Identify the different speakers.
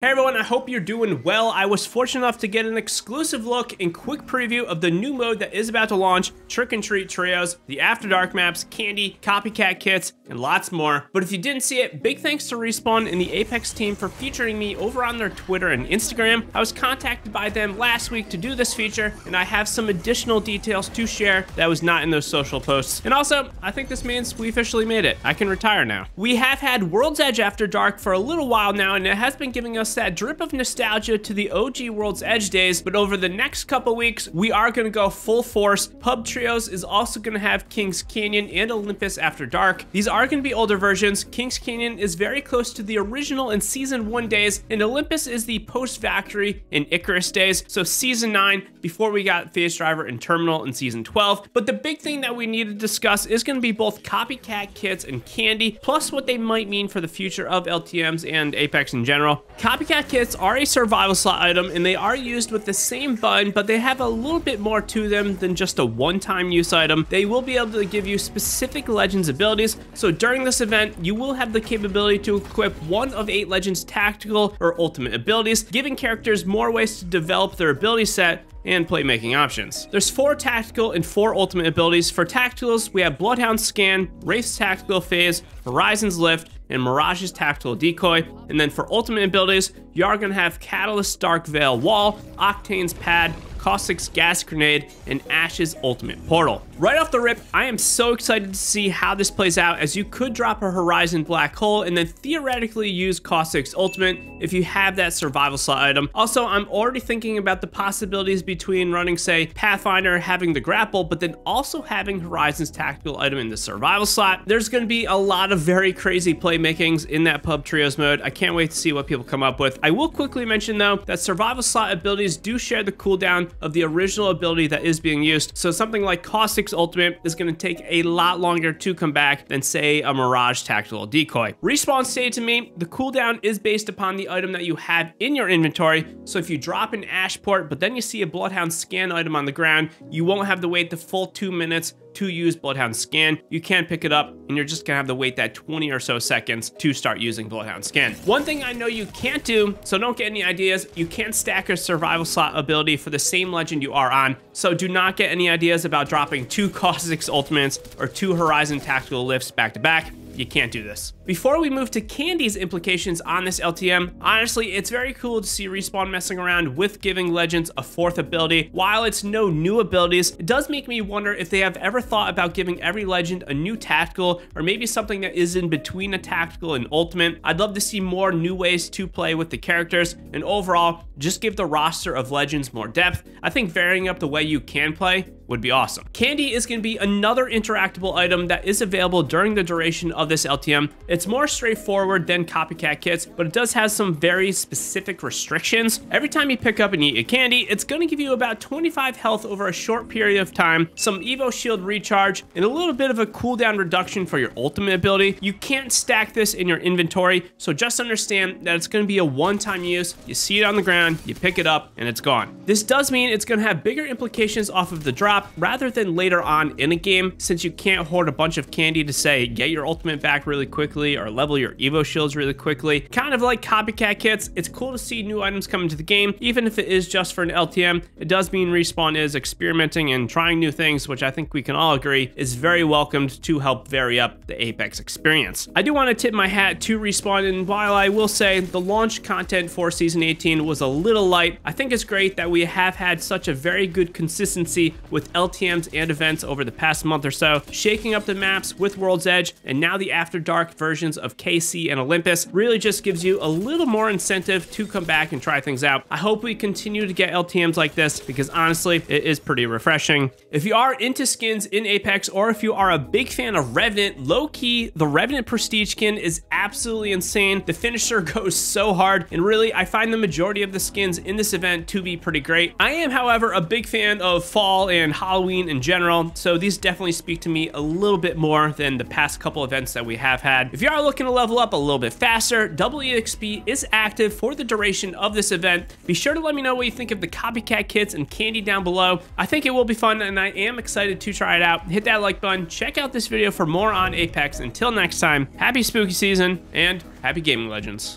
Speaker 1: Hey everyone, I hope you're doing well. I was fortunate enough to get an exclusive look and quick preview of the new mode that is about to launch, Trick and Treat Trios, the After Dark maps, Candy, Copycat Kits, and lots more. But if you didn't see it, big thanks to Respawn and the Apex team for featuring me over on their Twitter and Instagram. I was contacted by them last week to do this feature, and I have some additional details to share that was not in those social posts. And also, I think this means we officially made it. I can retire now. We have had World's Edge After Dark for a little while now, and it has been giving us that drip of nostalgia to the OG World's Edge days, but over the next couple weeks, we are going to go full force. Pub Trios is also going to have Kings Canyon and Olympus After Dark. These are going to be older versions. Kings Canyon is very close to the original in Season 1 days, and Olympus is the post-Valkyrie and Icarus days, so Season 9, before we got Phase Driver and Terminal in Season 12. But the big thing that we need to discuss is going to be both Copycat Kits and Candy, plus what they might mean for the future of LTMs and Apex in general. Copycat Kits are a survival slot item, and they are used with the same button, but they have a little bit more to them than just a one-time use item. They will be able to give you specific Legends abilities, so during this event, you will have the capability to equip one of 8 Legends tactical or ultimate abilities, giving characters more ways to develop their ability set and playmaking options. There's 4 tactical and 4 ultimate abilities. For tacticals, we have Bloodhound's Scan, Wraith's Tactical Phase, Horizon's Lift, and Mirage's Tactical Decoy. And then for ultimate abilities, you are going to have Catalyst's Dark Veil Wall, Octane's Pad, Caustic's Gas Grenade, and Ash's Ultimate Portal. Right off the rip, I am so excited to see how this plays out, as you could drop a Horizon Black Hole and then theoretically use Caustic's Ultimate if you have that survival slot item. Also, I'm already thinking about the possibilities between running, say, Pathfinder, having the grapple, but then also having Horizon's tactical item in the survival slot. There's going to be a lot of very crazy playmakings in that Pub Trios mode. I can't wait to see what people come up with. I will quickly mention, though, that survival slot abilities do share the cooldown of the original ability that is being used, so something like Caustic's Ultimate is going to take a lot longer to come back than, say, a Mirage Tactical Decoy. Respawn stated to me the cooldown is based upon the item that you have in your inventory, so if you drop an Ash port but then you see a Bloodhound Scan item on the ground, you won't have to wait the full 2 minutes to use Bloodhound Scan. You can pick it up, and you're just gonna have to wait that 20 or so seconds to start using Bloodhound Scan. One thing I know you can't do, so don't get any ideas, you can't stack a survival slot ability for the same legend you are on, so do not get any ideas about dropping 2 Caustic's Ultimates or 2 Horizon Tactical Lifts back to back. You can't do this. Before we move to Candy's implications on this LTM, honestly, it's very cool to see Respawn messing around with giving Legends a 4th ability. While it's no new abilities, it does make me wonder if they have ever thought about giving every Legend a new tactical, or maybe something that is in between a tactical and ultimate. I'd love to see more new ways to play with the characters, and overall, just give the roster of Legends more depth. I think varying up the way you can play would be awesome. Candy is going to be another interactable item that is available during the duration of this LTM. It's more straightforward than Copycat Kits, but it does have some very specific restrictions. Every time you pick up and eat a candy, it's going to give you about 25 health over a short period of time, some Evo Shield recharge, and a little bit of a cooldown reduction for your ultimate ability. You can't stack this in your inventory, so just understand that it's going to be a one-time use. You see it on the ground, you pick it up, and it's gone. This does mean it's going to have bigger implications off of the drop rather than later on in a game, since you can't hoard a bunch of candy to, say, get your ultimate back really quickly or level your Evo shields really quickly. Kind of like Copycat Kits, it's cool to see new items come into the game, even if it is just for an LTM. It does mean Respawn is experimenting and trying new things, which I think we can all agree is very welcomed to help vary up the Apex experience. I do want to tip my hat to Respawn, and while I will say the launch content for Season 18 was a little light, I think it's great that we have had such a very good consistency with LTMs and events over the past month or so, shaking up the maps with World's Edge, and now the After Dark versions of KC and Olympus really just gives you a little more incentive to come back and try things out. I hope we continue to get LTMs like this, because honestly, it is pretty refreshing. If you are into skins in Apex, or if you are a big fan of Revenant, low-key, the Revenant Prestige skin is absolutely insane. The finisher goes so hard, and really, I find the majority of the skins in this event to be pretty great. I am, however, a big fan of Fall and Halloween in general, so these definitely speak to me a little bit more than the past couple events that we have had. If you are looking to level up a little bit faster, double EXP is active for the duration of this event. Be sure to let me know what you think of the Copycat Kits and Candy down below. I think it will be fun, and I am excited to try it out. Hit that like button, check out this video for more on Apex. Until next time, happy spooky season, and happy gaming, Legends.